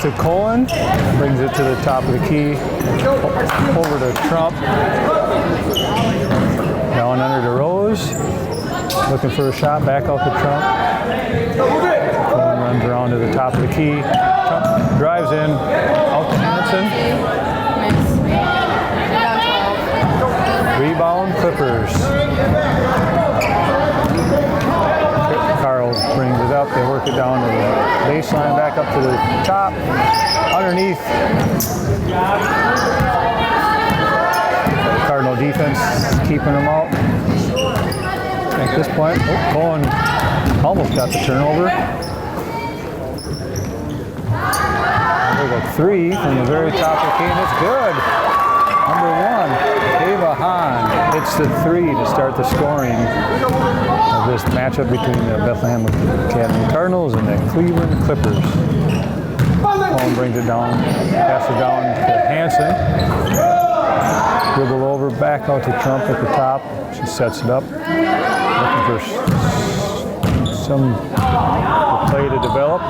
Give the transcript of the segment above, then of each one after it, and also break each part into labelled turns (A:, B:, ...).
A: to Cohen, brings it to the top of the key, over to Trump, down under to Rose, looking for a shot, back out to Trump. Cohen runs around to the top of the key, Trump drives in, out to Hansen. Rebound, Clippers. Carl brings it up, they work it down to the baseline, back up to the top, underneath. Cardinal defense keeping them out. At this point, Cohen almost got the turnover. There's a three from the very top of the key, and it's good. Number one, Ava Hahn hits the three to start the scoring of this matchup between the Bethlehem Academy Cardinals and the Cleveland Clippers. Cohen brings it down, passes it down to Hansen. Dribble over, back out to Trump at the top. She sets it up. Looking for some play to develop.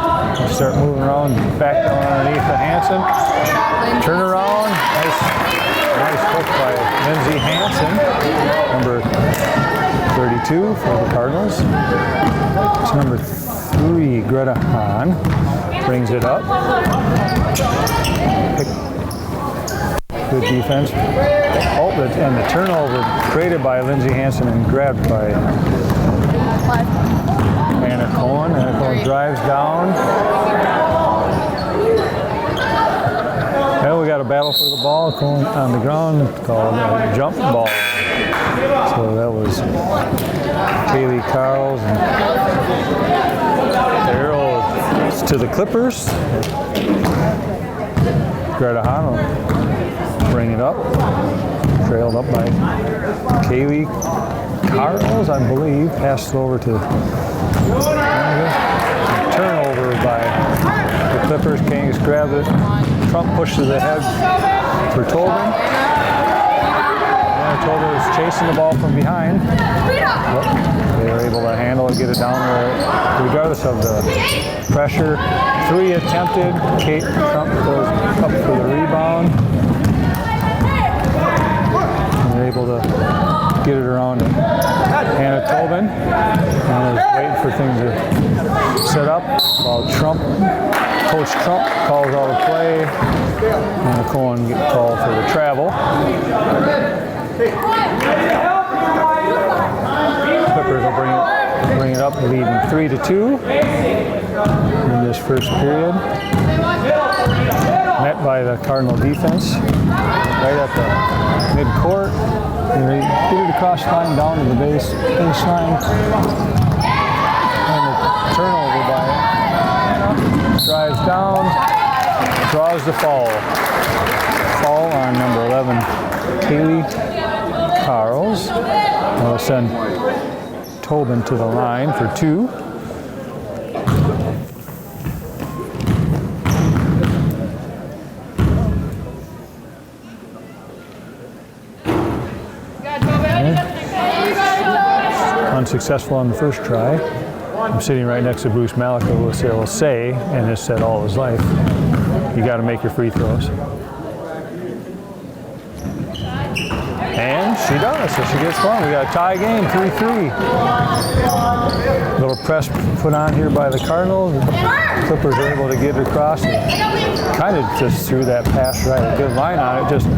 A: Start moving around, back down underneath to Hansen. Turn around. Nice hook by Lindsay Hansen, number 32 for the Cardinals. It's number 3, Greta Hahn, brings it up. Good defense. Oh, and the turnover created by Lindsay Hansen and grabbed by Anna Cohen. Anna Cohen drives down. Well, we got a battle for the ball on the ground called a jump ball. So that was Kaylee Carls and the arrow to the Clippers. Greta Hahn will bring it up. Trailed up by Kaylee Carls, I believe. Passed it over to turnover by the Clippers. Kings grabs it. Trump pushes ahead for Tobin. And Tobin is chasing the ball from behind. But they were able to handle it, get it down there, regardless of the pressure. Three attempted. Kate Trump goes up for the rebound. And they're able to get it around to Hannah Tobin. And is waiting for things to set up while Coach Trump calls out a play, and Cohen gets called for the travel. Clippers will bring it up, leading 3-2 in this first period. Met by the Cardinal defense, right at the mid-court. They get it across the line, down to the baseline. And the turnover by drives down, draws the foul. Foul on number 11, Kaylee Carls. We'll send Tobin to the line for 2. Unsuccessful on the first try. I'm sitting right next to Bruce Malik, who will say, and has said all his life, you got to make your free throws. And she does, so she gets one. We got a tie game, 3-3. Little press put on here by the Cardinals. The Clippers are able to get it across and kind of just threw that pass right. A good line on it. Just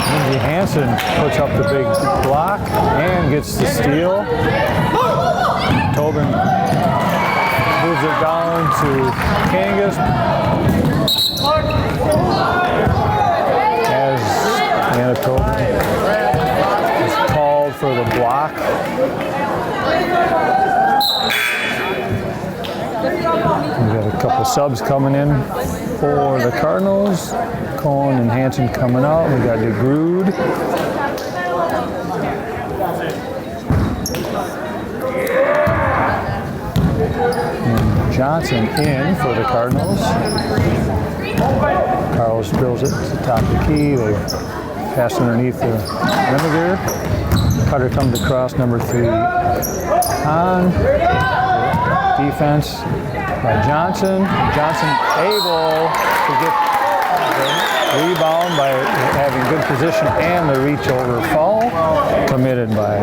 A: Lindsay Hansen puts up the big block and gets the steal. Tobin moves it down to Kangas. As Anna Tobin is called for the block. We got a couple subs coming in for the Cardinals. Cohen and Hansen coming out. We got DeGrood. And Johnson in for the Cardinals. Carlos drills it to the top of the key. They pass underneath the Remiger. Cutter comes across, number 3 on defense. by Johnson. Johnson able to get the rebound by having good position and the reach over foul committed by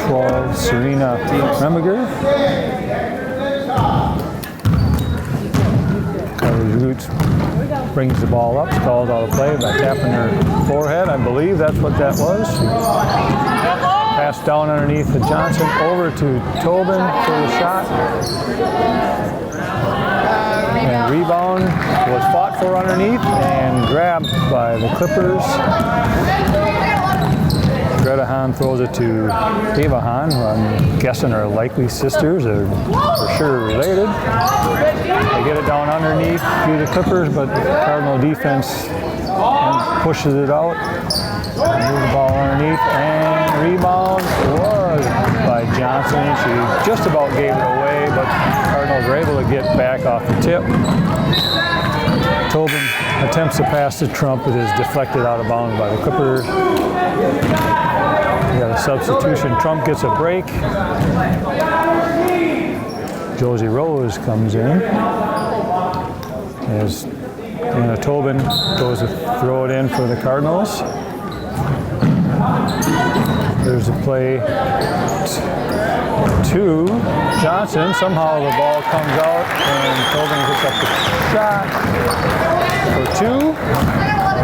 A: 12 Serena Remiger. Roots brings the ball up, called out of play by tapping her forehead. I believe that's what that was. Pass down underneath to Johnson, over to Tobin for the shot. And rebound was fought for underneath and grabbed by the Clippers. Greta Hahn throws it to Ava Hahn, who I'm guessing are likely sisters, or for sure related. They get it down underneath to the Clippers, but Cardinal defense pushes it out. Move the ball underneath, and rebound was by Johnson. She just about gave it away, but Cardinals were able to get back off the tip. Tobin attempts to pass to Trump. It is deflected out of bounds by the Clippers. We got a substitution. Trump gets a break. Josie Rose comes in. As Anna Tobin goes to throw it in for the Cardinals. There's a play to Johnson. Somehow the ball comes out and Tobin hits up the shot for two. We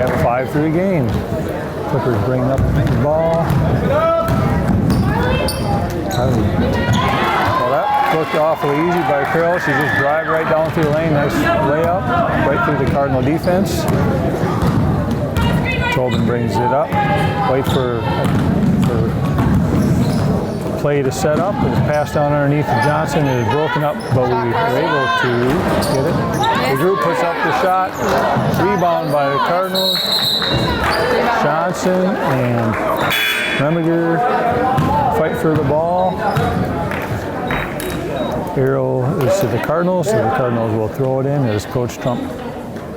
A: have a 5-3 game. Clippers bring up the ball. Well, that looked awfully easy by Carroll. She just drive right down through the lane. Nice layup right through the Cardinal defense. Tobin brings it up. Wait for play to set up. It was passed down underneath to Johnson. It is broken up, but we were able to get it. The group puts up the shot. Rebound by the Cardinals. Johnson and Remiger fight for the ball. Arrow is to the Cardinals, so the Cardinals will throw it in as Coach Trump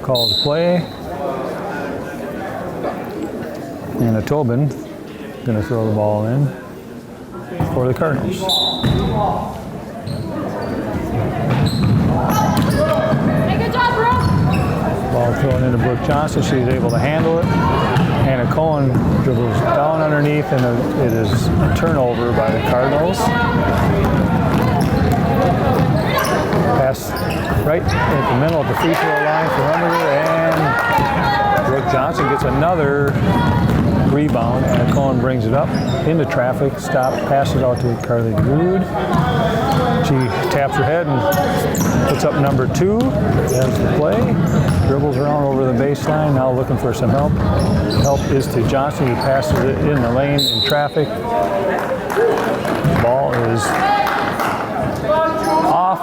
A: calls play. And Tobin going to throw the ball in for the Cardinals.
B: Good job, bro.
A: Ball thrown into Brooke Johnson. She's able to handle it. Hannah Cohen dribbles down underneath, and it is a turnover by the Cardinals. Pass right at the middle of the free throw line for Remiger, and Brooke Johnson gets another rebound, and Cohen brings it up into traffic, stop, pass it out to Carly Grood. She taps her head and puts up number 2. That's the play. Dribbles around over the baseline, now looking for some help. Help is to Johnson, who passes it in the lane in traffic. Ball is off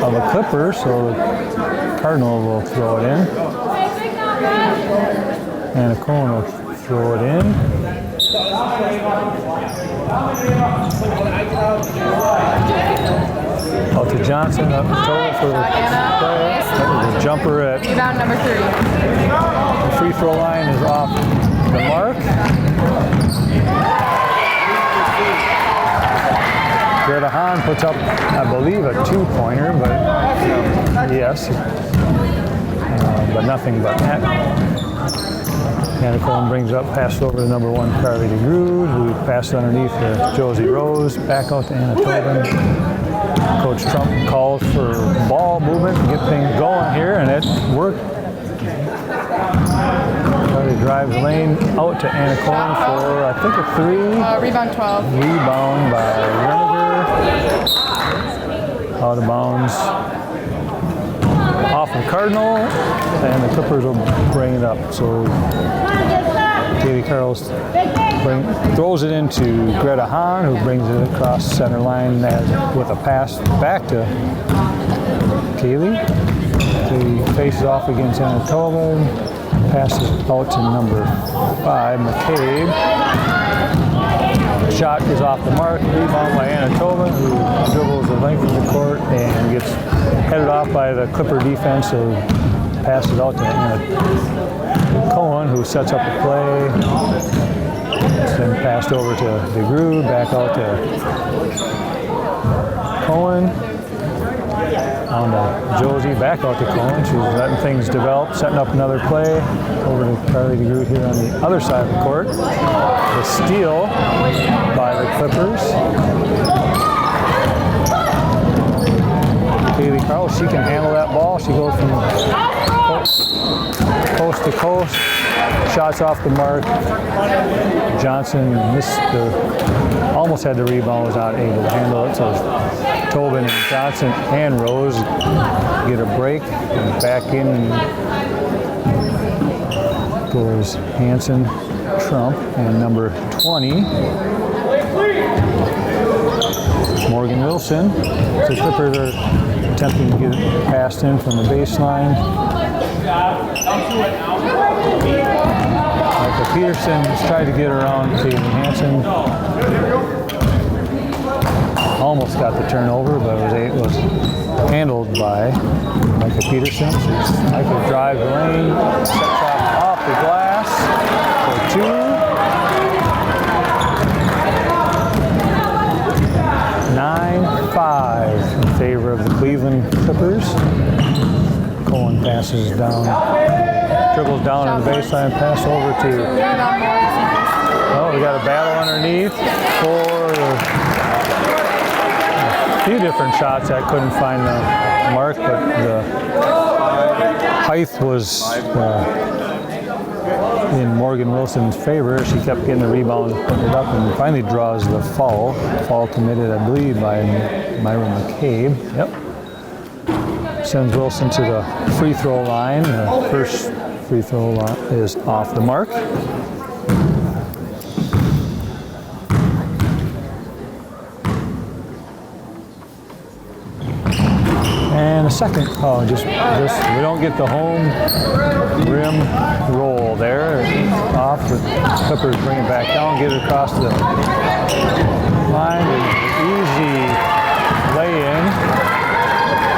A: of a Clipper, so the Cardinal will throw it in. And a Cohen will throw it in. Out to Johnson, up total for the play. The jumper at
B: rebound number 3.
A: The free throw line is off the mark. Greta Hahn puts up, I believe, a 2-pointer, but yes, but nothing but net. Hannah Cohen brings up, passes over to number 1, Carly DeGrood, who passes underneath to Josie Rose, back out to Anna Tobin. Coach Trump calls for ball movement to get things going here, and it worked. Carly drives lane out to Anna Cohen for, I think, a 3.
B: Rebound 12.
A: Rebound by Remiger. Out of bounds. Off of Cardinal, and the Clippers will bring it up. So Katie Carroll's throws it into Greta Hahn, who brings it across center line with a pass back to Kaylee. Kaylee faces off against Anna Tobin, passes out to number 5, McCabe. Shot is off the mark, rebound by Anna Tobin, who dribbles the length of the court and gets headed off by the Clipper defense, so passes out to Anna Cohen, who sets up the play. It's then passed over to DeGrood, back out to Cohen. On to Josie, back out to Cohen. She's letting things develop, setting up another play. Over to Carly DeGroot here on the other side of the court. The steal by the Clippers. Kaylee Carl, she can handle that ball. She goes from coast to coast. Shots off the mark. Johnson missed almost had the rebound, was not able to handle it. So Tobin and Johnson and Rose get a break. And back in goes Hanson, Trump, and number 20. Morgan Wilson. The Clippers are attempting to get it passed in from the baseline. Michael Peterson has tried to get around Caitlin Hanson. Almost got the turnover, but it was handled by Michael Peterson. So Michael drives the lane, set shot off the glass for 2. 9-5 in favor of the Cleveland Clippers. Cohen passes down, dribbles down to the baseline, pass over to. Oh, we got a battle underneath for a few different shots. I couldn't find the mark, but the height was in Morgan Wilson's favor. She kept getting the rebound, putting it up, and finally draws the foul. Foul committed, I believe, by Myra McCabe. Yep. Sends Wilson to the free throw line. The first free throw line is off the mark. And a second, we don't get the home rim roll there. Off, the Clippers bring it back down, get it across the line. An easy lay-in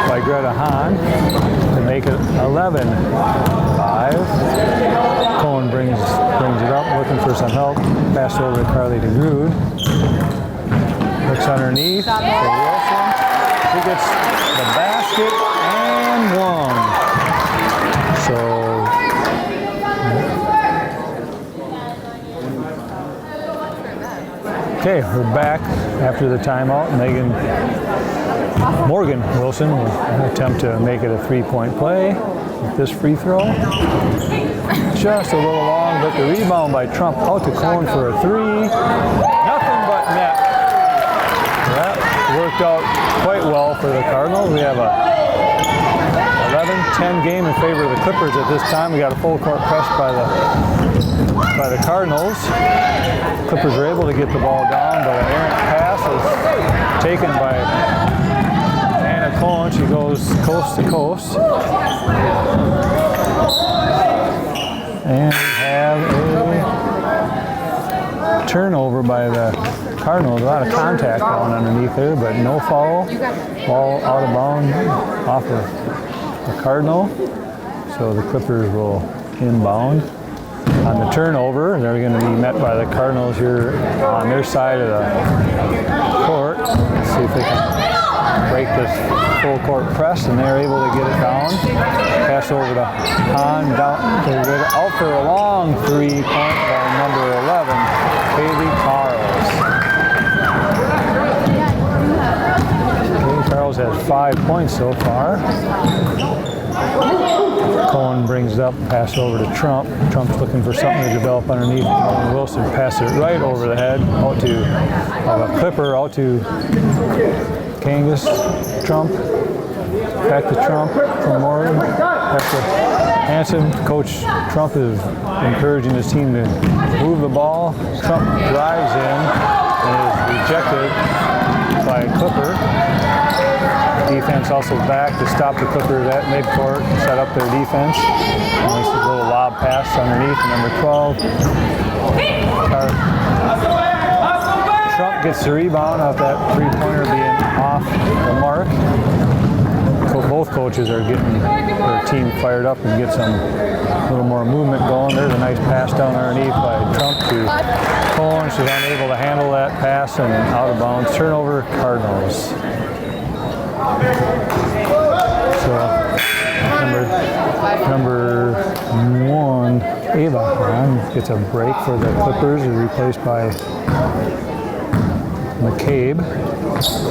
A: by Greta Hahn to make it 11-5. Cohen brings it up, looking for some help. Pass over to Carly DeGroot. Looks underneath for Wilson. She gets the basket and one. So okay, we're back after the timeout. Morgan Wilson will attempt to make it a three-point play with this free throw. Just a little long, but the rebound by Trump out to Cohen for a 3. Nothing but net. That worked out quite well for the Cardinals. We have a 11-10 game in favor of the Clippers at this time. We got a full court press by the Cardinals. Clippers were able to get the ball down, but an errant pass is taken by Anna Cohen. She goes coast to coast. And we have a turnover by the Cardinals. A lot of contact going underneath there, but no foul. Ball out of bounds off of the Cardinal. So the Clippers will inbound. On the turnover, they're going to be met by the Cardinals here on their side of the court. Let's see if they can break this full court press, and they're able to get it down. Pass over to Hahn, down, out for a long three-point by number 11, Haley Carls. Haley Carls has 5 points so far. Cohen brings it up, pass over to Trump. Trump's looking for something to develop underneath. Wilson passes it right over the head, out to a Clipper, out to Kangas. Trump, back to Trump from Morgan, back to Hanson. Coach Trump is encouraging his team to move the ball. Trump drives in and is rejected by Clipper. Defense also back to stop the Clippers at midcourt, set up their defense. And this little lob pass underneath, number 12. Trump gets the rebound off that three-pointer being off the mark. Both coaches are getting their team fired up and get some little more movement going. There's a nice pass down underneath by Trump to Cohen. She's unable to handle that pass and out of bounds. Turnover, Cardinals. Number 1, Ava Hahn, gets a break for the Clippers, is replaced by McCabe. So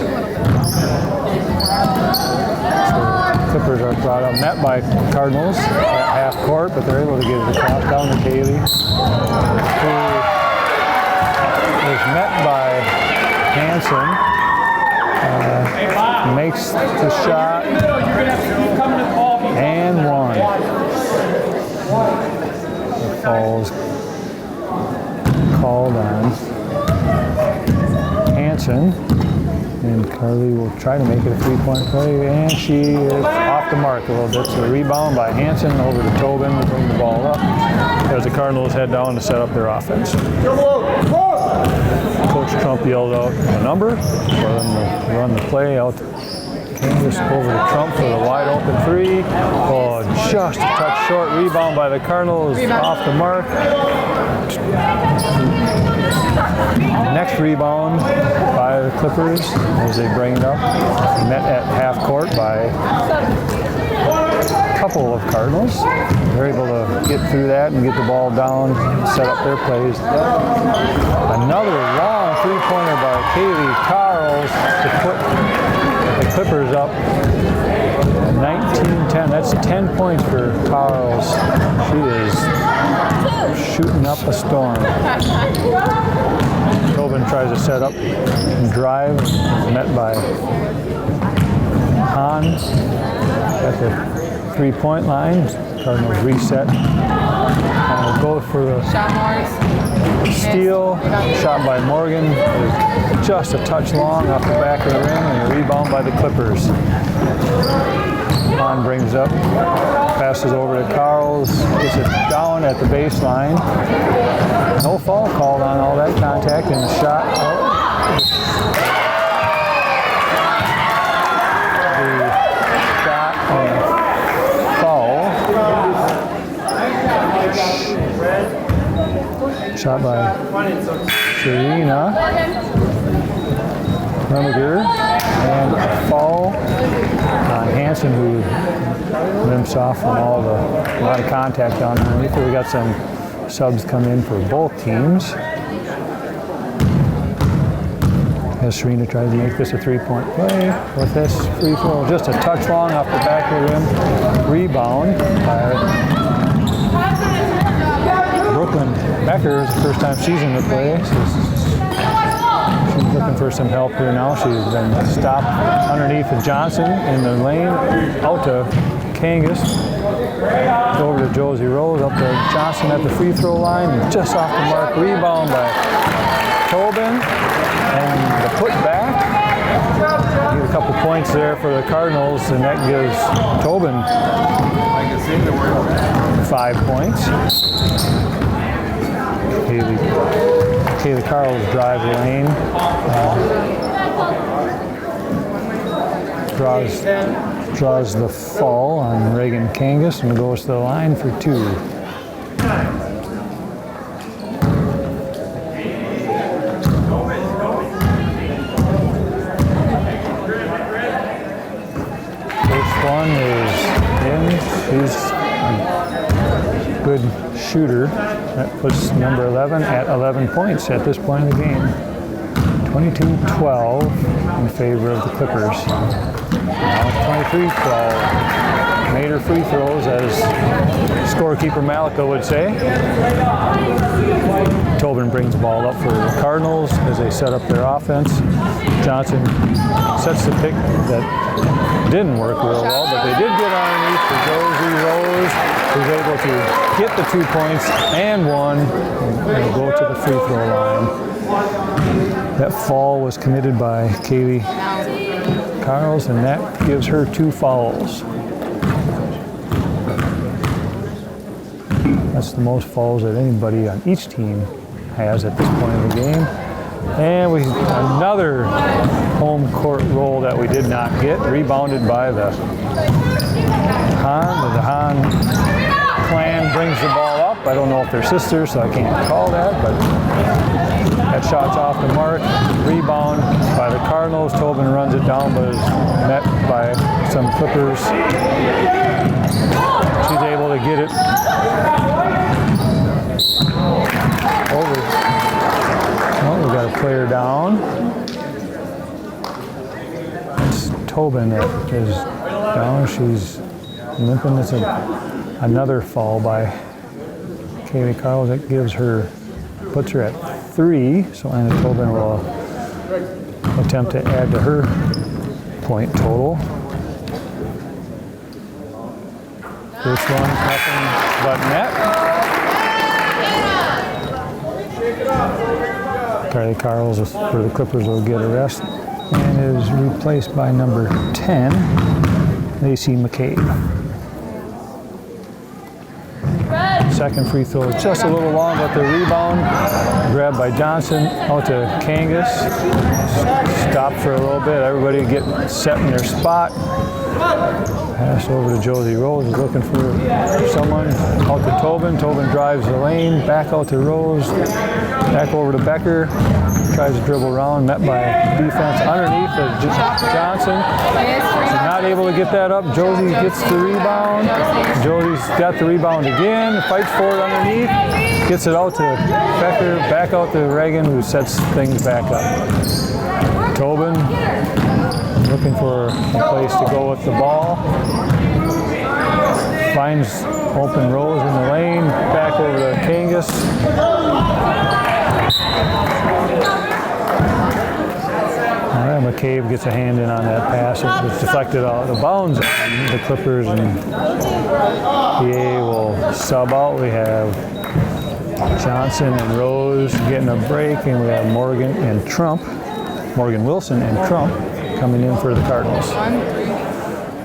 A: Clippers are brought up, met by Cardinals at half court, but they're able to get it across down to Kaylee, who is met by Hanson. Makes the shot and one. The foul's called on Hanson, and Carly will try to make it a three-point play, and she is off the mark a little bit. So a rebound by Hanson over to Tobin to bring the ball up as the Cardinals head down to set up their offense. Coach Trump yelled out a number for them to run the play out. Canvas over to Trump for the wide open three. Oh, just a touch short. Rebound by the Cardinals, off the mark. Next rebound by the Clippers as they bring it up. Met at half court by a couple of Cardinals. They're able to get through that and get the ball down, set up their plays. Another long three-pointer by Kaylee Carls to put the Clippers up 19-10. That's 10 points for Carls. She is shooting up a storm. Tobin tries to set up and drive, met by Hahn at the three-point line. Cardinals reset. Go for the steal. Shot by Morgan. Just a touch long off the back of the rim, and a rebound by the Clippers. Hahn brings up, passes over to Carls, gets it down at the baseline. No foul called on all that contact, and the shot. Shot by Serena Remiger, and a foul on Hanson, who limps off from a lot of contact down underneath. We got some subs come in for both teams. As Serena tries to make this a three-point play with this free throw, just a touch long off the back of the rim. Rebound by Brooklyn Becker. Is the first time she's in the play. She's looking for some help here now. She's been stopped underneath of Johnson in the lane, out to Kangas, over to Josie Rose, up to Johnson at the free throw line, and just off the mark. Rebound by Tobin, and the put back. Need a couple points there for the Cardinals, and that gives Tobin 5 points. Kaylee Carls drive the lane, draws the fall on Reagan Kangas and goes to the line for two. First one is in. She's a good shooter. That puts number 11 at 11 points at this point in the game. 22-12 in favor of the Clippers. Now 23-12. Made her free throws, as scorekeeper Malika would say. Tobin brings the ball up for the Cardinals as they set up their offense. Johnson sets the pick that didn't work real well, but they did get underneath for Josie Rose, who's able to get the 2 points and one, and go to the free throw line. That fall was committed by Kaylee Carls, and that gives her 2 fouls. That's the most fouls that anybody on each team has at this point in the game. And another home court roll that we did not get, rebounded by the Hahn. The Hahn clan brings the ball up, I don't know if they're sisters, so I can't call that, but that shot's off the mark. Rebound by the Cardinals. Tobin runs it down, but is met by some Clippers. She's able to get it over. Oh, we got a player down. It's Tobin that is down. She's limping. It's another fall by Kaylee Carls. That puts her at 3. So Anna Tobin will attempt to add to her point total. First one, nothing but net. Kaylee Carls for the Clippers will get a rest and is replaced by number 10, Lacey McCabe. Second free throw is just a little long, but the rebound grabbed by Johnson out to Kangas. Stopped for a little bit. Everybody get set in their spot. Pass over to Josie Rose, is looking for someone. Out to Tobin. Tobin drives the lane. Back out to Rose. Back over to Becker. Tries to dribble around. Met by defense underneath of Johnson. She's not able to get that up. Josie gets the rebound. Josie's got the rebound again. Fights for it underneath. Gets it out to Becker. Back out to Reagan, who sets things back up. Tobin looking for a place to go with the ball. Finds open Rose in the lane. Back over to Kangas. All right, McCabe gets a hand in on that pass. It was deflected out of bounds. The Clippers and PA will sub out. We have Johnson and Rose getting a break, and we have Morgan Wilson and Trump coming in for the Cardinals.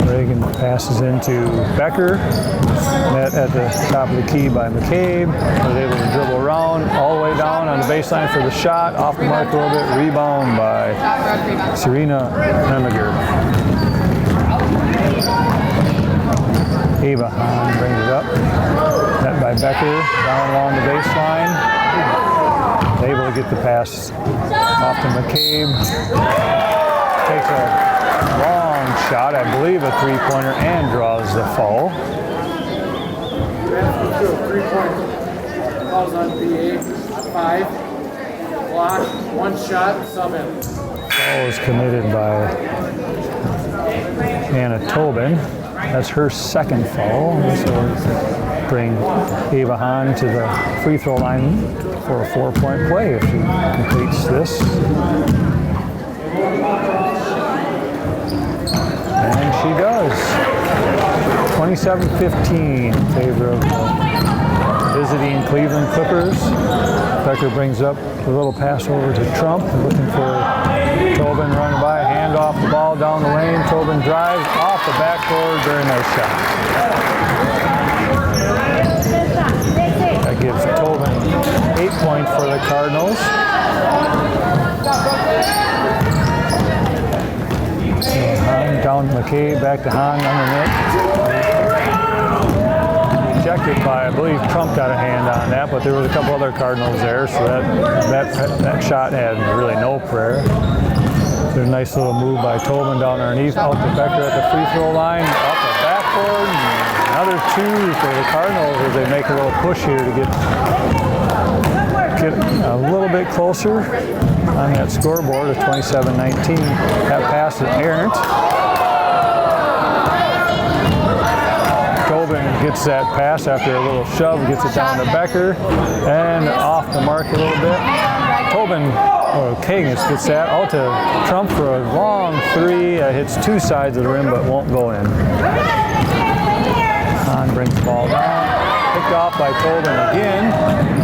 A: Reagan passes into Becker. Met at the top of the key by McCabe. Was able to dribble around all the way down on the baseline for the shot. Off the mark a little bit. Rebound by Serena Nemiger. Ava Hahn brings it up. Met by Becker. Down along the baseline. Able to get the pass off to McCabe. Takes a long shot, I believe a three-pointer, and draws the foul.
C: 3-point fouls on PA, 5. Block, 1 shot, sub in.
A: Foul is committed by Anna Tobin. That's her second foul. So bring Ava Hahn to the free throw line for a 4-point play if she completes this. And she does. 27-15 in favor of the visiting Cleveland Clippers. Becker brings up the little pass over to Trump, looking for Tobin running by, hand off the ball down the lane. Tobin drives off the backboard, very nice shot. That gives Tobin 8 points for the Cardinals. Hahn down to McCabe, back to Hahn underneath. Rejected by, I believe Trump got a hand on that, but there was a couple other Cardinals there, so that shot had really no prayer. There's a nice little move by Tobin down underneath, out to Becker at the free throw line, up the backboard, another 2 for the Cardinals as they make a little push here to get a little bit closer on that scoreboard of 27-19. That pass is errant. Tobin gets that pass after a little shove, gets it down to Becker, and off the mark a little bit. Tobin, or Kangas gets that out to Trump for a long 3. Hits 2 sides of the rim but won't go in. Hahn brings the ball down. Picked off by Tobin again.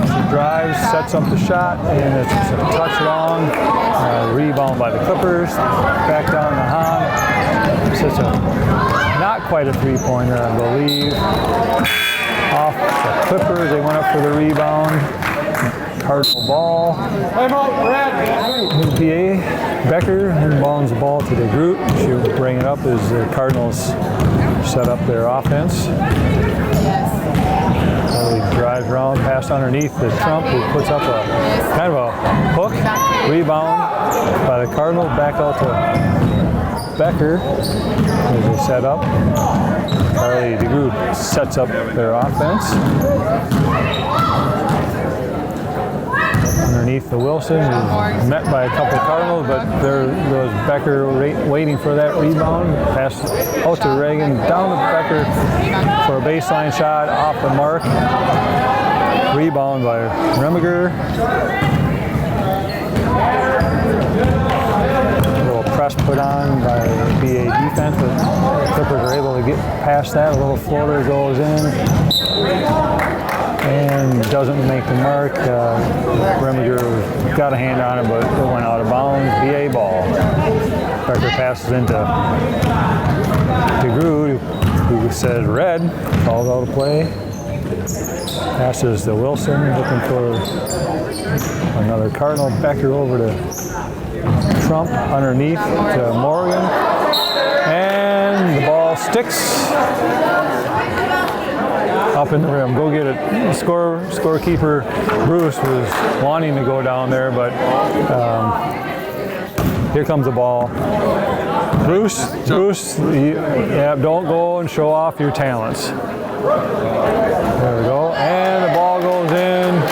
A: She drives, sets up the shot, and it's a touch long. Rebound by the Clippers. Back down to Hahn. It's not quite a 3-pointer, I believe. Off the Clippers, they went up for the rebound. Cardinal ball. PA Becker inbounds the ball to the group. She'll bring it up as the Cardinals set up their offense. He drives around. down, pass underneath the Trump, who puts up a kind of a hook, rebound by the Cardinals, back out to Becker as they set up. Carly DeGroot sets up their offense. Underneath the Wilson, who's met by a couple of Cardinals, but there was Becker waiting for that rebound. Pass out to Reagan, down to Becker for a baseline shot, off the mark. Rebound by Remiger. A little press put on by BA defense, but Clippers are able to get past that. A little floater goes in and doesn't make the mark. Remiger got a hand on it, but it went out of bounds. BA ball. Becker passes into DeGroot, who says red, calls out a play. Passes to Wilson, looking for another Cardinal. Becker over to Trump, underneath to Morgan. And the ball sticks up in the rim. Go get it. Scorekeeper Bruce was wanting to go down there, but here comes the ball. Bruce, yeah, don't go and show off your talents. There we go. And the ball goes in.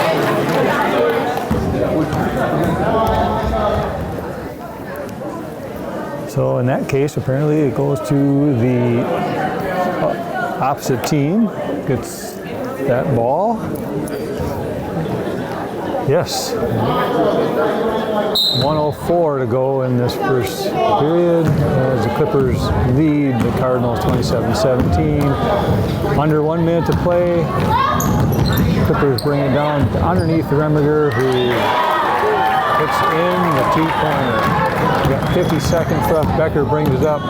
A: So in that case, apparently it goes to the opposite team. Gets that ball. Yes. 1:04 to go in this first period as the Clippers lead the Cardinals 27-17. Under 1 minute to play. Clippers bring it down underneath the Remiger, who hits in the two-pointer. We got 50 seconds left. Becker brings it up.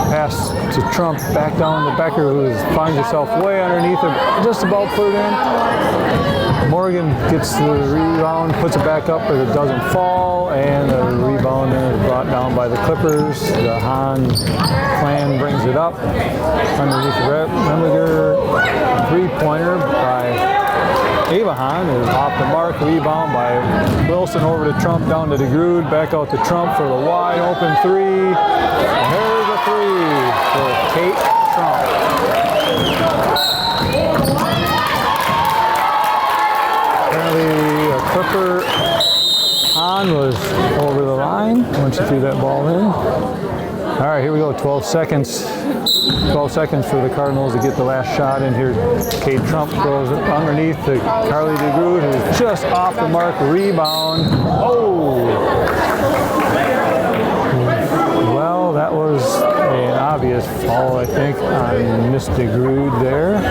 A: Pass to Trump, back down to Becker, who finds herself way underneath it, just about put it in. Morgan gets the rebound, puts it back up, but it doesn't fall, and the rebound is brought down by the Clippers. The Hahn clan brings it up underneath the Remiger. Three-pointer by Ava Hahn is off the mark. Rebound by Wilson over to Trump, down to DeGroot, back out to Trump for the wide open three. And there's a three for Kate Trump. Apparently a Clipper Hahn was over the line when she threw that ball in. All right, here we go, 12 seconds. 12 seconds for the Cardinals to get the last shot in here. Kate Trump goes underneath to Carly DeGroot, who's just off the mark. Rebound. Oh! Well, that was an obvious foul, I think, on Miss DeGroot there.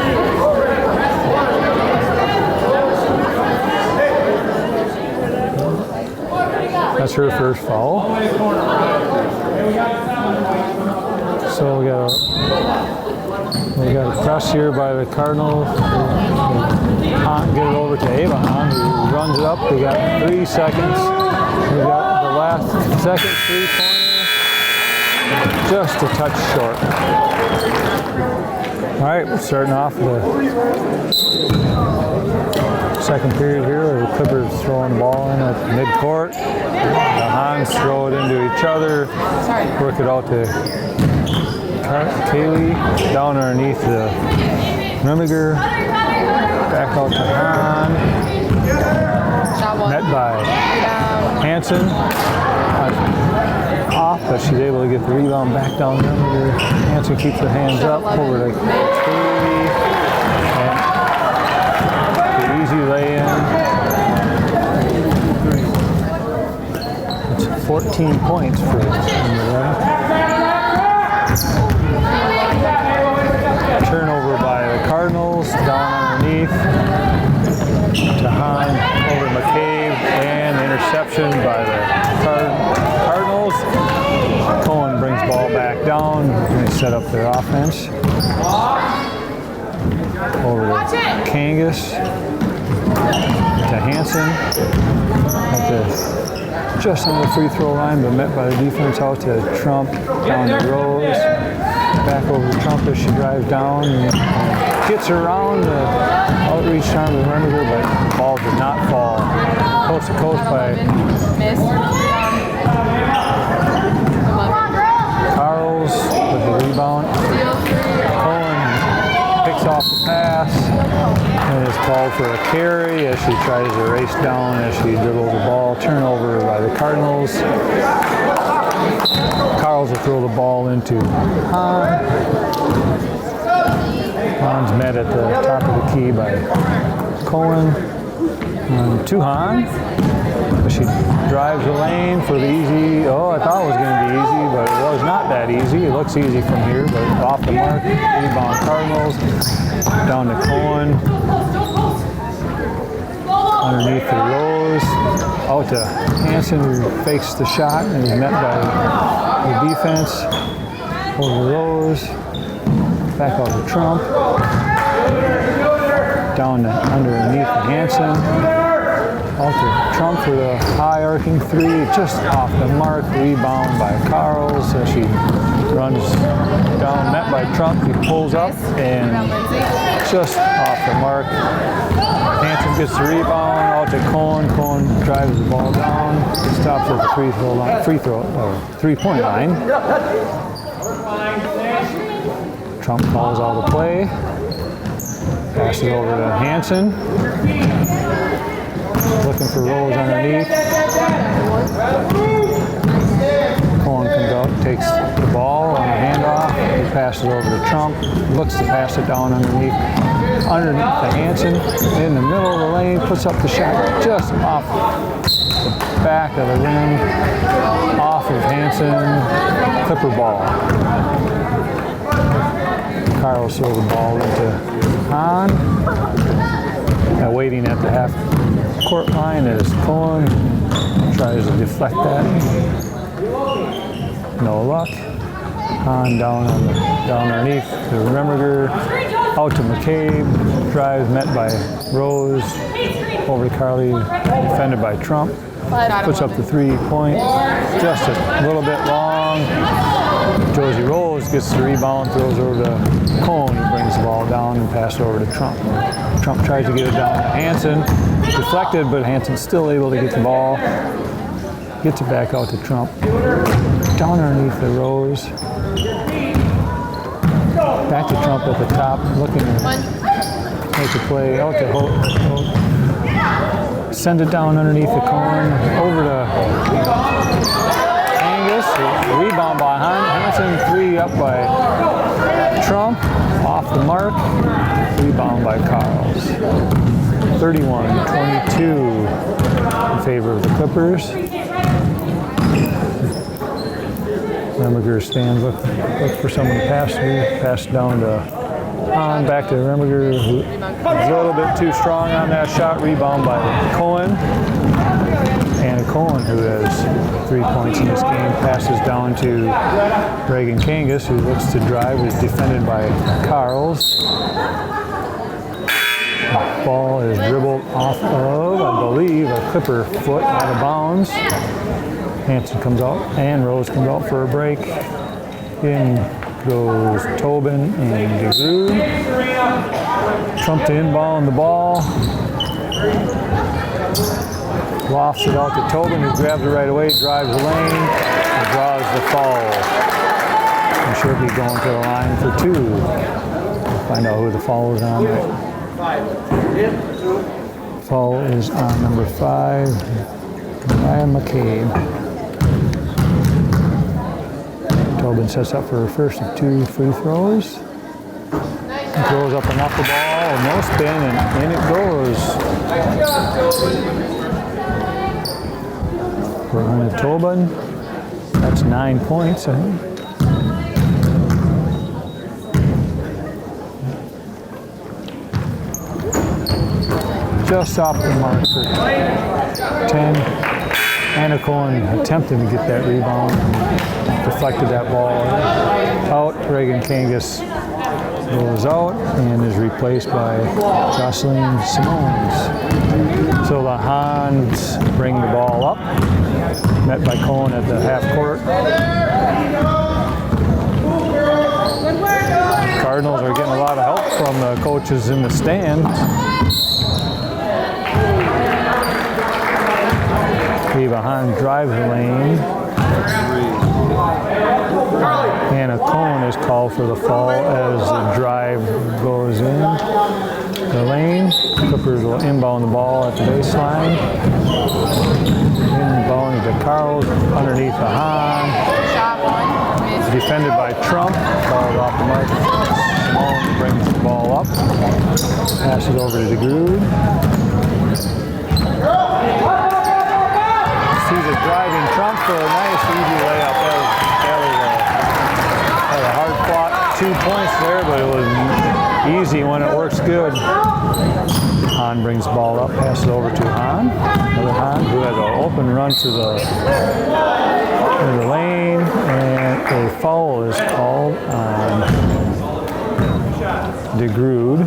A: That's her first foul. So we got a press here by the Cardinals. Get it over to Ava Hahn, who runs it up. We got 3 seconds. We got the last second three-pointer, just a touch short. All right, we're starting off the second period here. The Clippers throwing the ball in at midcourt. The Hahns throw it into each other. Work it out to Kaylee, down underneath the Remiger, back out to Hahn, met by Hanson, off, but she's able to get the rebound back down Remiger. Hanson keeps her hands up over to Kaylee, and the easy lay-in. It's 14 points for Remiger. Turnover by the Cardinals, down underneath to Hahn, over to McCabe, and interception by the Cardinals. Cohen brings ball back down, and they set up their offense. Over to Kangas, to Hanson, just on the free throw line, but met by the defense out to Trump, down to Rose. Back over to Trump as she drives down and gets around the outreach arm to the Remington, but the ball did not fall. Coast to coast by
B: Miss.
A: Carls with the rebound. Cohen picks off the pass and is called for a carry as she tries to race down as she dribbles the ball. Turnover by the Cardinals. Carls will throw the ball into Hahn. Hahn's met at the top of the key by Cohen. To Hahn. She drives the lane for the easy. Oh, I thought it was going to be easy, but it was not that easy. It looks easy from here, but off the mark. Rebound Cardinals. Down to Cohen. Underneath the Rose. Out to Hansen, who fakes the shot and is met by the defense. Over the Rose. Back out to Trump. Down to underneath the Hansen. Out to Trump for the high arcing three, just off the mark. Rebound by Carls as she runs down, met by Trump. He pulls up and just off the mark. Hansen gets the rebound. Out to Cohen. Cohen drives the ball down. Stops at the three-point line. Trump calls all the play. Passes it over to Hansen. Looking for Rose underneath. Cohen comes out, takes the ball on the handoff. He passes over to Trump. Looks to pass it down underneath to Hansen. In the middle of the lane, puts up the shot just off the back of the rim. Off of Hansen. Clipper ball. Carlos throws the ball into Hahn. Now waiting at the half court line is Cohen. Tries to deflect that. No luck. Hahn down underneath to Remmerger. Out to McCabe. Drives met by Rose. Over to Carly. Defended by Trump. Puts up the 3-point. Just a little bit long. Josie Rose gets the rebound, throws over to Cohen, who brings the ball down and passes over to Trump. Trump tries to get it down to Hansen. Deflected, but Hansen's still able to get the ball. Gets it back out to Trump. Down underneath the Rose. Back to Trump at the top, looking to make a play. Out to Holt. Send it down underneath the Cohen. Over to rebound by Hansen, three up by Trump, off the mark, rebound by Carls. 31-22 in favor of the Clippers. Remmerger stands, look for someone to pass to. Pass down to Hahn, back to Remmerger, who is a little bit too strong on that shot. Rebound by Cohen. Anna Cohen, who has 3 points in this game, passes down to Reagan Kangas, who looks to drive, is defended by Carls. The ball is dribbled off of, I believe, a Clipper foot out of bounds. Hansen comes out, and Rose comes out for a break. In goes Tobin and DeGroote. Trump to inbound the ball. Lofts it out to Tobin, who grabs it right away, drives the lane, and draws the foul. And should be going to the line for two. We'll find out who the foul is on. Foul is on number 5, Ryan McCabe. Tobin sets up for her first of 2 free throws. Throws up and off the ball, no spin, and in it goes. For Anna Tobin, that's 9 points, I think. Just off the mark for 10. Anna Cohen attempting to get that rebound, deflected that ball out. Reagan Kangas goes out and is replaced by Jocelyn Simones. So the Hans bring the ball up, met by Cohen at the half court. Cardinals are getting a lot of help from the coaches in the stands. Ava Hahn drives the lane. And a cone is called for the fall as the drive goes in the lane. Clippers will inbound the ball at the baseline. Inbound to Carl underneath the Hahn.
B: Shot one. Missed.
A: Defended by Trump. Ball off the mark. Simone brings the ball up. Passes over to DeGrood. Sees a driving Trump for a nice easy layup. That was a hard fought 2 points there, but it was easy when it works good. Hahn brings the ball up, passes over to Hahn. Another Hahn who has an open run to the lane, and a foul is called on DeGrood.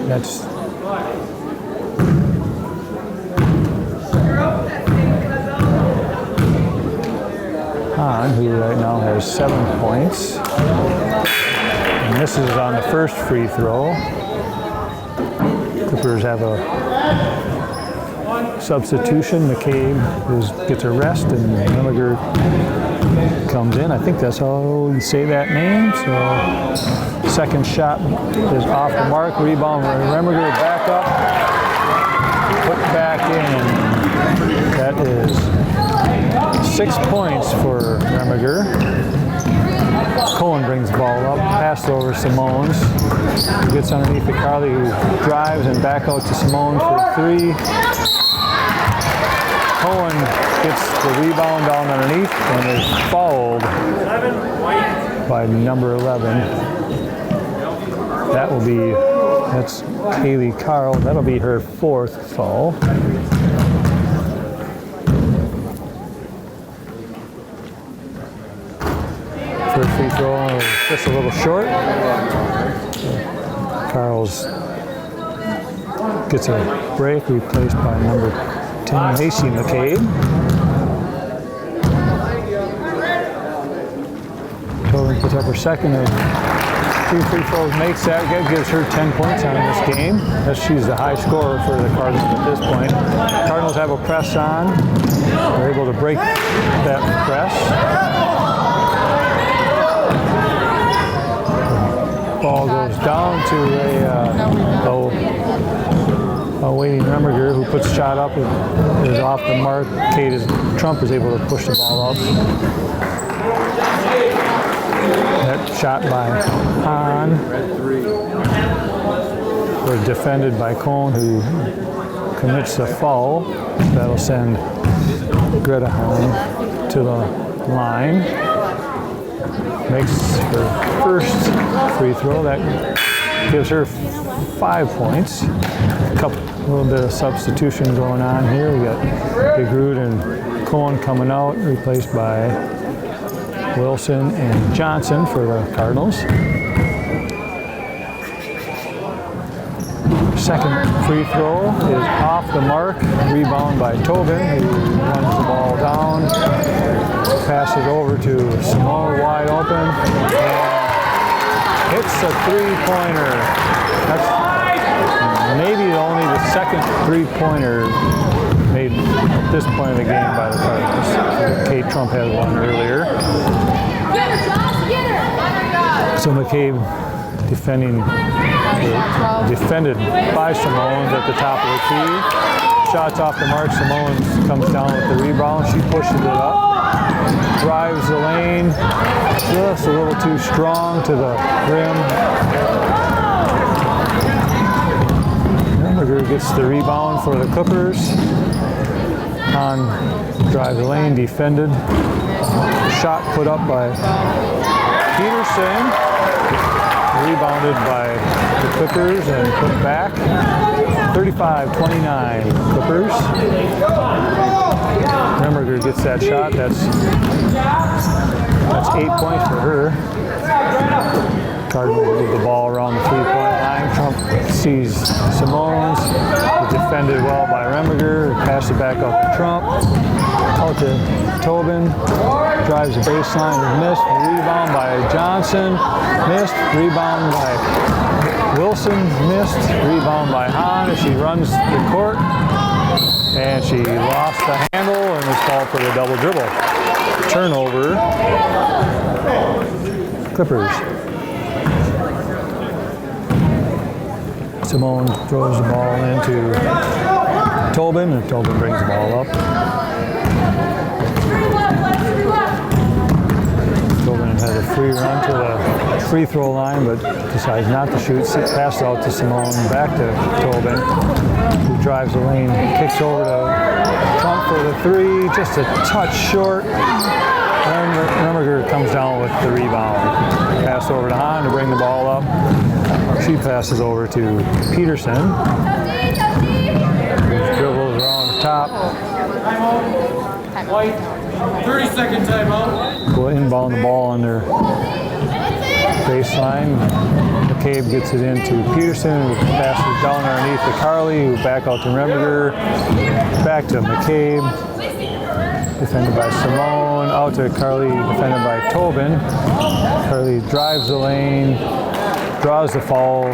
A: That's Hahn, who right now has 7 points. And this is on the first free throw. Clippers have a substitution. McCabe gets a rest, and Milliger comes in. I think that's how you say that name. So, second shot is off the mark. Rebound, Remiger back up. Put back in. That is 6 points for Remiger. Cohen brings the ball up, pass over Simones. Gets underneath the Carly, who drives and back out to Simones for 3. Cohen gets the rebound down underneath and is fouled by number 11. That's Kaylee Carl. That'll be her 4th foul. First free throw just a little short. Carl's gets a break, replaced by number 10, Lacey McCabe. Tobin puts up her second of 2 free throws, makes that, gives her 10 points on this game. She's the high scorer for the Cardinals at this point. Cardinals have a press on. They're able to break that press. Ball goes down to a waiting Remiger, who puts a shot up. It is off the mark. Trump is able to push the ball up. That shot by Hahn was defended by Cohn, who commits a foul. That'll send Greta Hahn to the line. Makes her first free throw. That gives her 5 points. A little bit of substitution going on here. We got DeGrood and Cohen coming out, replaced by Wilson and Johnson for the Cardinals. Second free throw is off the mark. Rebound by Tobin, who runs the ball down. Passes over to Simone, wide open. And hits a three-pointer. That's maybe only the second three-pointer made at this point of the game by the Cardinals. Kate Trump had one earlier. So McCabe defended by Simones at the top of the key. Shots off the mark. Simones comes down with the rebound. She pushes it up. Drives the lane. Just a little too strong to the rim. Remiger gets the rebound for the Clippers. Hahn drives the lane, defended. Shot put up by Peterson. Rebounded by the Clippers and put back. 35-29 Clippers. Remiger gets that shot. That's 8 points for her. Cardinals move the ball around the three-point line. Trump sees Simones. Defended well by Remiger. Passes it back up to Trump. Out to Tobin. Drives the baseline. Missed. Rebound by Johnson. Missed. Rebound by Wilson. Missed. Rebound by Hahn as she runs the court. And she lost the handle and was called for the double dribble. Turnover. Clippers. Simone throws the ball into Tobin, and Tobin brings the ball up. Tobin has a free run to the free throw line, but decides not to shoot. Passes out to Simone, back to Tobin, who drives the lane, kicks over to Trump for the three, just a touch short. Remmerger comes down with the rebound. Pass over to Hahn to bring the ball up. She passes over to Peterson. Dribbles around the top.
C: 30-second timeout.
A: Will inbound the ball on their baseline. McCabe gets it into Peterson, who passes down underneath to Carly, who back out to Remmerger. Back to McCabe. Defended by Simone. Out to Carly, defended by Tobin. Carly drives the lane. Draws the foul.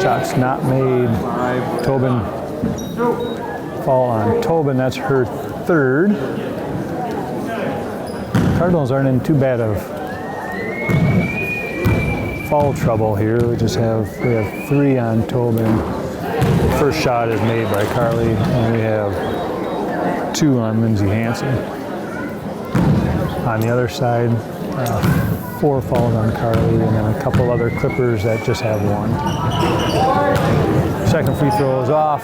A: Shot's not made. Tobin. Foul on Tobin. That's her third. Cardinals aren't in too bad of foul trouble here. We have 3 on Tobin. First shot is made by Carly, and we have 2 on Lindsay Hansen. On the other side, 4 fouls on Carly, and then a couple other Clippers that just have 1. Second free throw is off.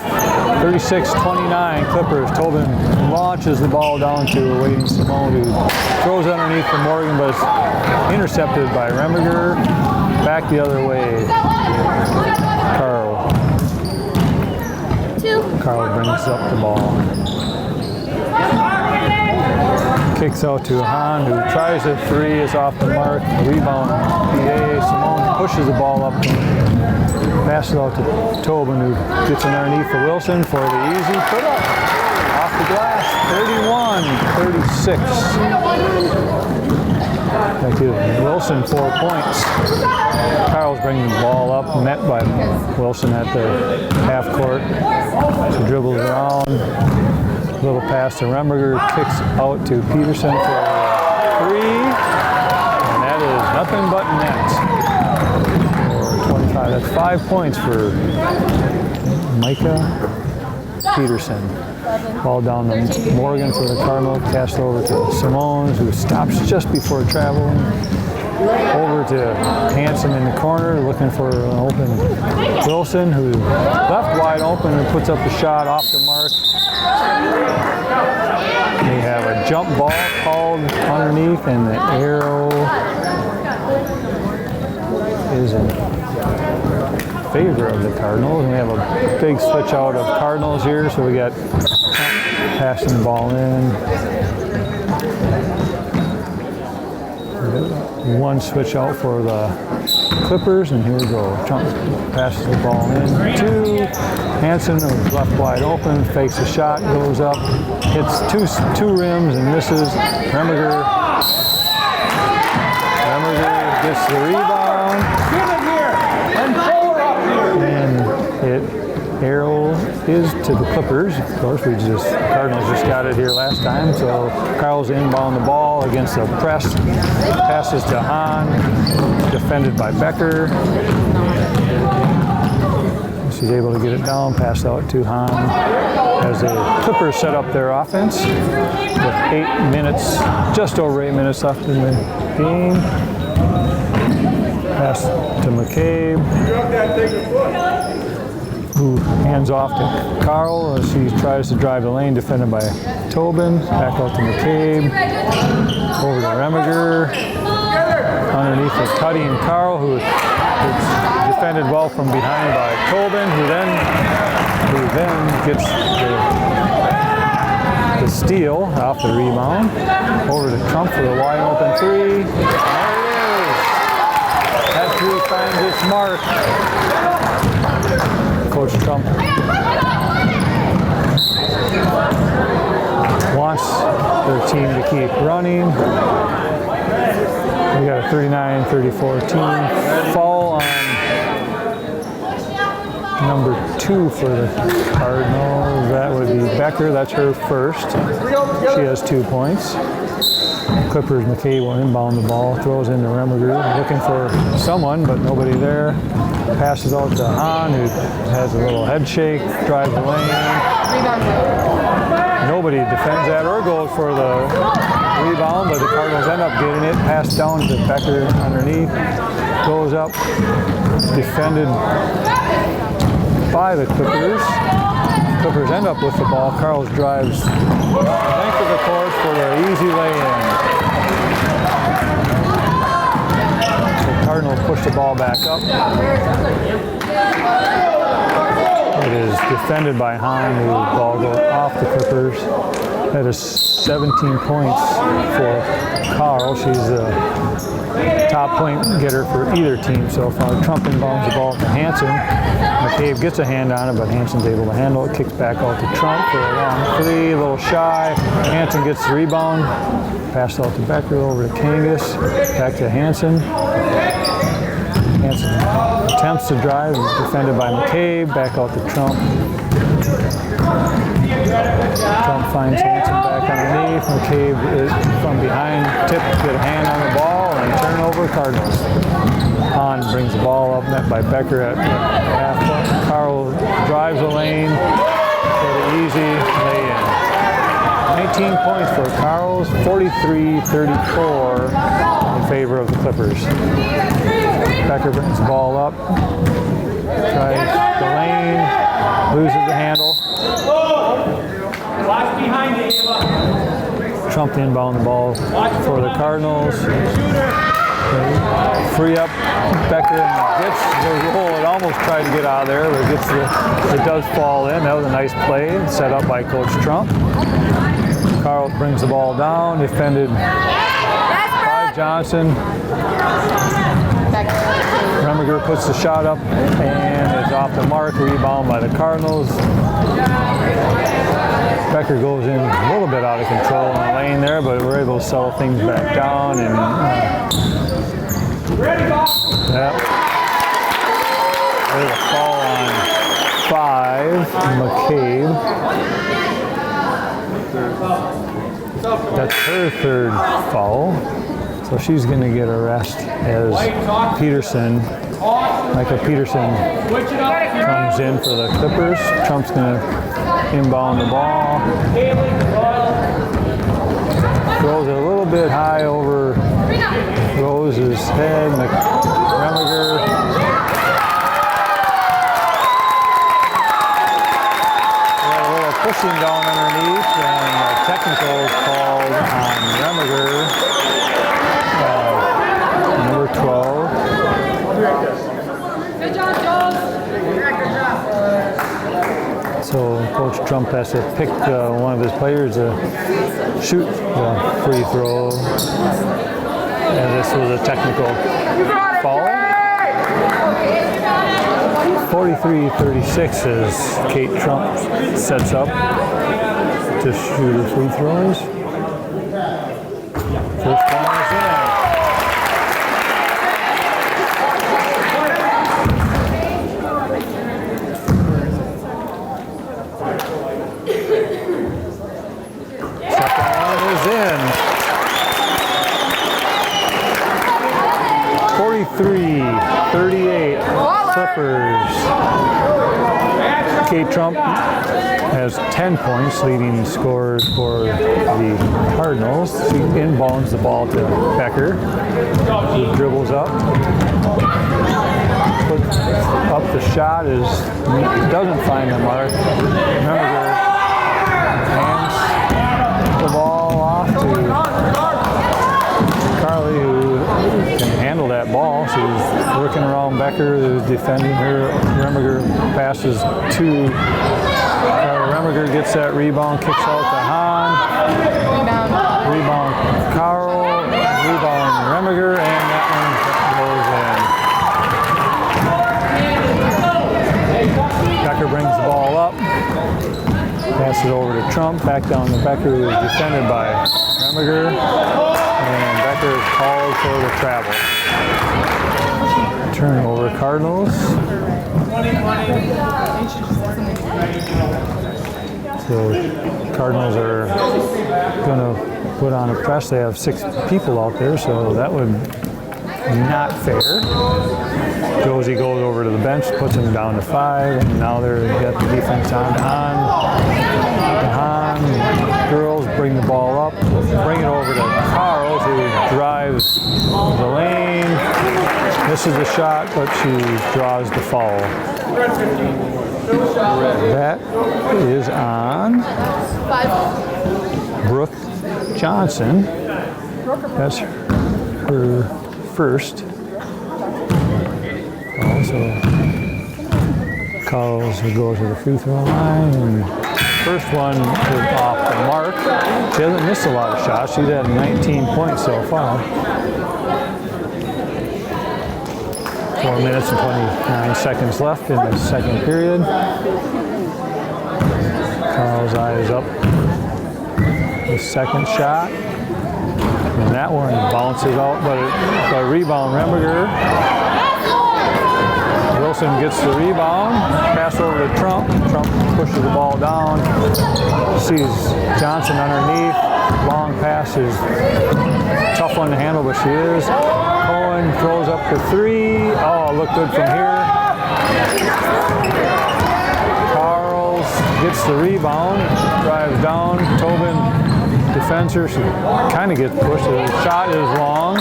A: 36-29 Clippers. Tobin launches the ball down to waiting Simone, who throws underneath for Morgan, but it's intercepted by Remmerger. Back the other way. Carl brings up the ball. Kicks out to Hahn, who tries a 3, is off the mark. Rebound, PA. Simone pushes the ball up. Passes out to Tobin, who gets in underneath for Wilson for the easy put up. Off the glass, 31-36. Thank you. Wilson, 4 points. Carl's bringing the ball up, met by Wilson at the half court. She dribbles around. Little pass to Remmerger, kicks out to Peterson for a 3, and that is nothing but net. 25. That's 5 points for Micah Peterson. Ball down to Morgan for the Cardinal. Cast over to Simone, who stops just before traveling. Over to Hansen in the corner, looking for an open Wilson, who left wide open and puts up the shot off the mark. We have a jump ball called underneath, and the arrow is in favor of the Cardinals. And we have a big switch out of Cardinals here, so we got passing the ball in. One switch out for the Clippers, and here we go. Trump passes the ball in. 2. Hansen is left wide open, fakes a shot, goes up, hits two rims and misses. Remmerger gets the rebound. And it arrow is to the Clippers. Of course, Cardinals just got it here last time, so Carl's inbound the ball against the press. Passes to Hahn, defended by Becker. She's able to get it down, pass out to Hahn. As the Clippers set up their offense with 8 minutes, just over 8 minutes left in the game. Pass to McCabe, who hands off to Carl as he tries to drive the lane, defended by Tobin. Back out to McCabe. Over to Remmerger. Underneath the cutting Carl, who is defended well from behind by Tobin, who then gets the steal off the rebound. Over to Trump for the wide open 3. There it is. That 3 finds its mark. Coach Trump wants their team to keep running. We got a 39-34 team. Foul on number 2 2 for the Cardinals. That would be Becker. That's her first. She has 2 points. Clippers, McCabe will inbound the ball, throws into Remiger, looking for someone, but nobody there. Passes out to Hahn, who has a little head shake, drives the lane. Nobody defends that or goes for the rebound, but the Cardinals end up getting it. Passed down to Becker underneath, goes up, defended by the Clippers. Clippers end up with the ball. Carls drives length of the court for the easy lay-in. So Cardinals push the ball back up. It is defended by Hahn, who the ball goes off the Clippers. That is 17 points for Carl. She's the top point getter for either team so far. Trump inbounds the ball to Hanson. McCabe gets a hand on it, but Hanson's able to handle it. Kicks back out to Trump for a long 3, a little shy. Hanson gets the rebound. Pass out to Becker, over to Kangas. Back to Hanson. Hanson attempts to drive, defended by McCabe. Back out to Trump. Trump finds Hanson back underneath. McCabe is from behind, tip, get a hand on the ball, and turnover. Cardinals. Hahn brings the ball up, met by Becker at half point. Carl drives the lane for the easy lay-in. 19 points for Carls, 43-34 in favor of the Clippers. Becker brings the ball up, tries the lane, loses the handle. Trump inbound the ball for the Cardinals. Free up Becker and gets the roll. It almost tried to get out of there, but it does fall in. That was a nice play set up by Coach Trump. Carl brings the ball down, defended by Johnson. Remiger puts the shot up and it's off the mark. Rebound by the Cardinals. Becker goes in a little bit out of control in the lane there, but we're able to settle things back down. And there's a foul on 5, McCabe. That's her third foul. So she's going to get a rest as Peterson, Michael Peterson, comes in for the Clippers. Trump's going to inbound the ball. Throws it a little bit high over Rose's head. Remiger. A little pushing down underneath, and a technical is called on Remiger. Number 12.
B: Good job, Jones.
A: So Coach Trump has to pick one of his players to shoot the free throw. And this was a technical foul. 43-36 as Kate Trump sets up to shoot the free throws. First one is in. Second one is in. 43-38 Clippers. Kate Trump has 10 points, leading scorers for the Cardinals. She inbounds the ball to Becker, who dribbles up. Puts up the shot, doesn't find the mark. Remember, hands the ball off to Carly, who can handle that ball. She's working around Becker, who's defending her. Remiger passes to Remiger, gets that rebound, kicks out to Hahn. Rebound Carl, rebound Remiger, and that one goes in. Becker brings the ball up, passes it over to Trump, back down to Becker, who is defended by Remiger, and Becker is called for the travel. Turnover Cardinals. So Cardinals are going to put on a press. They have 6 people out there, so that would not fair. Josie goes over to the bench, puts him down to 5, and now they've got the defense on Han. Girls bring the ball up, bring it over to Carls, who drives the lane. Misses the shot, but she draws the foul. That is on
B: 5.
A: Brooke Johnson. That's her first. Also, Carls will go to the free throw line, and first one is off the mark. She hasn't missed a lot of shots. She's had 19 points so far. 4 minutes and 29 seconds left in the second period. Carl's eyes up. The second shot. And that one bounces out, but a rebound. Remberger. Wilson gets the rebound. Pass over to Trump. Trump pushes the ball down. Sees Johnson underneath. Long pass is a tough one to handle, but she is. Cohen throws up for 3. Oh, look good from here. Carls gets the rebound. Drives down. Tobin defends her. She kind of gets pushed. The shot is long.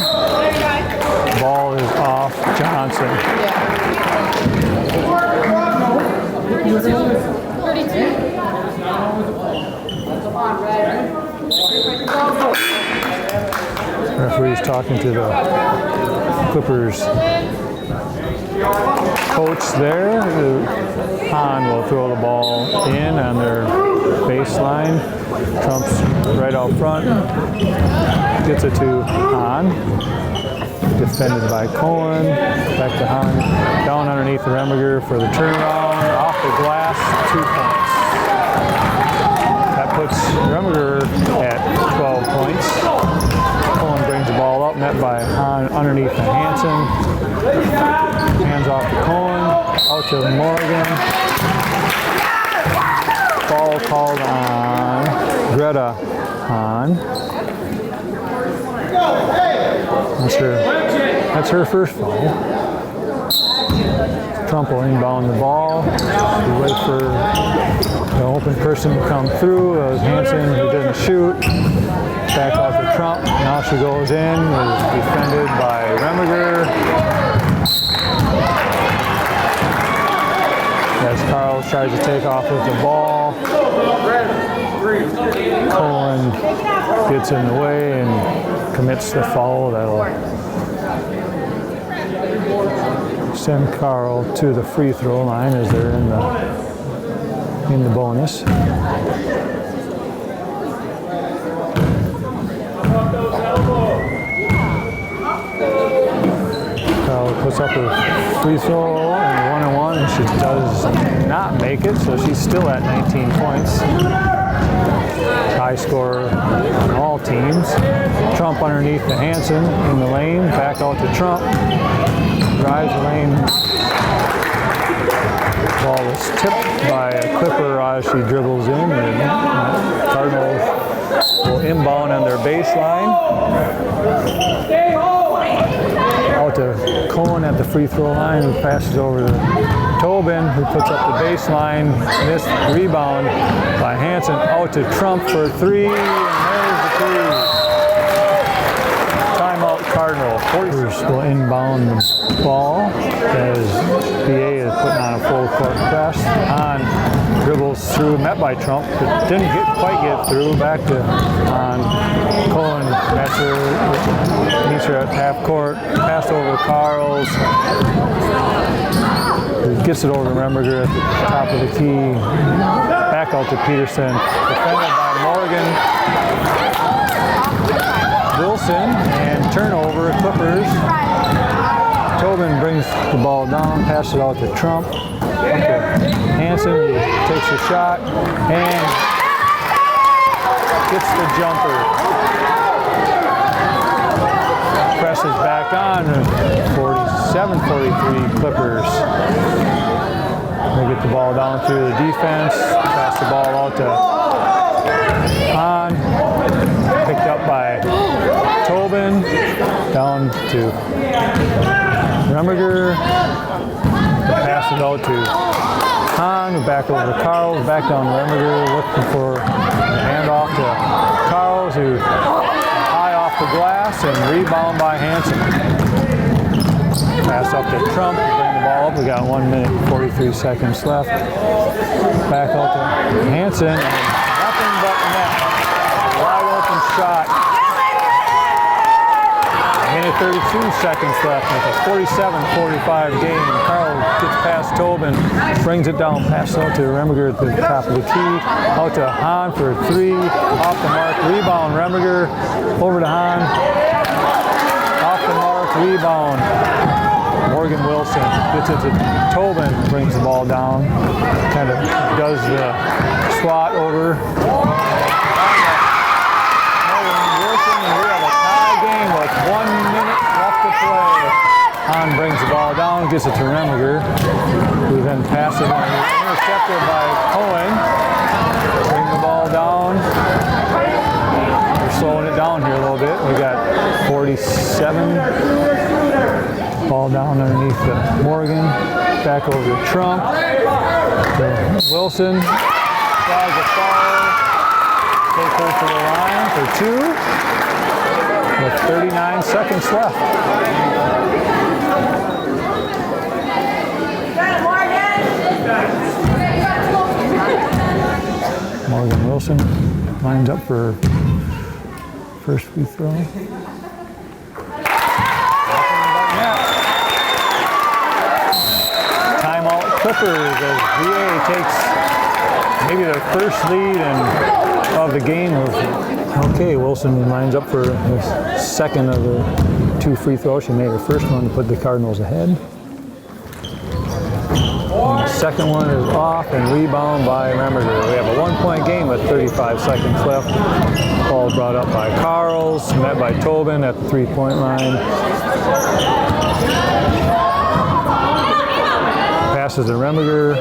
A: Ball is off Johnson.
B: 32.
A: Referee's talking to the Clippers coach there. Han will throw the ball in on their baseline. Trump's right out front. Gets it to Han. Defended by Cohen. Back to Han. Down underneath the Remberger for the turnaround. Off the glass. 2 points. That puts Remberger at 12 points. Cohen brings the ball up, net by Han underneath to Hansen. Hands off to Cohen, out to Morgan. Foul called on Greta Han. That's her first foul. Trump will inbound the ball. We wait for the open person to come through. It was Hansen who didn't shoot. Back off to Trump. Now she goes in. Is defended by Remberger. As Carls tries to take off with the ball. Cohen gets in the way and commits the foul. That'll send Carl to the free throw line as they're in the bonus. Carl puts up her free throw and 1-1, and she does not make it, so she's still at 19 points. High scorer on all teams. Trump underneath to Hansen in the lane, back out to Trump. Drives the lane. Ball is tipped by a Clipper as she dribbles in, and Cardinals will inbound on their baseline. Out to Cohen at the free throw line, who passes over to Tobin, who puts up the baseline. Missed rebound by Hansen. Out to Trump for 3, and there's the 3. Timeout Cardinal. Porters will inbound the ball as BA is putting on a full court press. On dribbles through, met by Trump, but didn't quite get through. Back to on Cohen. Meets her at half court. Pass over to Carls. He gets it over to Remberger at the top of the key. Back out to Peterson. Defended by Morgan. Wilson, and turnover, Clippers. Tobin brings the ball down, passes it out to Trump. Okay. Hansen takes a shot and gets the jumper. Presses back on, 47-43 Clippers. Get the ball down through the defense. Pass the ball out to Hahn. Picked up by Tobin. Down to Remmerger. Pass it out to Hahn. Back over to Carls. Back down to Remmerger. Looking for a handoff to Carls, who high off the glass and rebound by Hansen. Pass up to Trump. Bring the ball up. We got 1 minute and 43 seconds left. Back out to Hansen. Nothing but net. Wide open shot. A minute 32 seconds left with a 47-45 game. Carl gets past Tobin, brings it down, pass out to Remmerger at the top of the key. Out to Hahn for 3. Off the mark. Rebound. Remmerger over to Hahn. Off the mark. Rebound. Morgan Wilson gets it to Tobin, brings the ball down, kind of does the swat over. Morgan Wilson, and we have a tie game with 1 minute left to play. Hahn brings the ball down, gets it to Remmerger, who then passes it, intercepted by Cohen. Bring the ball down. We're slowing it down here a little bit. We got 47. Ball down underneath to Morgan. Back over to Trump. To Wilson. Draws a foul. Take her to the line for 2. With 39 seconds left. Morgan Wilson lines up for first free throw. Clippers as VA takes maybe their first lead of the game. Okay, Wilson lines up for the second of the 2 free throws. She made her first one to put the Cardinals ahead. And the second one is off and rebound by Remmerger. We have a 1-point game with 35 seconds left. Ball brought up by Carls, met by Tobin at the 3-point line. Passes to Remmerger.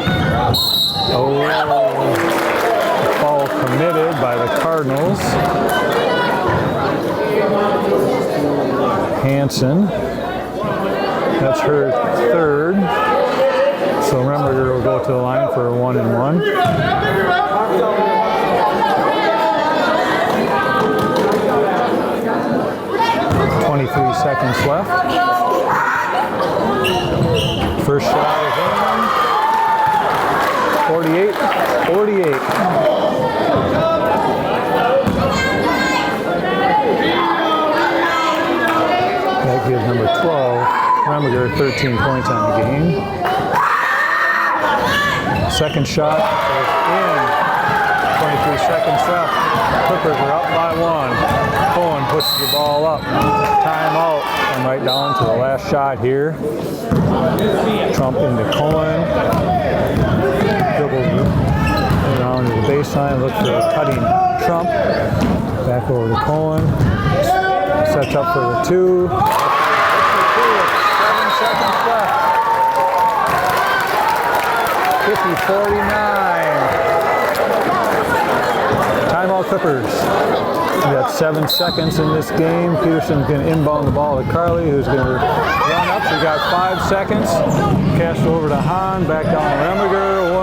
A: Oh, foul committed by the Cardinals. Hansen. That's her third. So Remmerger will go to the line for a 1-and-1. .23 seconds left. First shot is in. 48. That gives number 12, Remmerger, 13 points on the game. Second shot is in. 23 seconds left. Clippers are up by 1. Cohen pushes the ball up. Timeout. And right down to the last shot here. Trump into Cohen. Dribbles around to the baseline. Looks for a cutting Trump. Back over to Cohen. Sets up for the 2. 7 seconds left. 50-49. Timeout Clippers. We got 7 seconds in this game. Peterson's going to inbound the ball to Carly, who's going to run up. We got 5 seconds. Cast over to Hahn. Back down to Remmerger.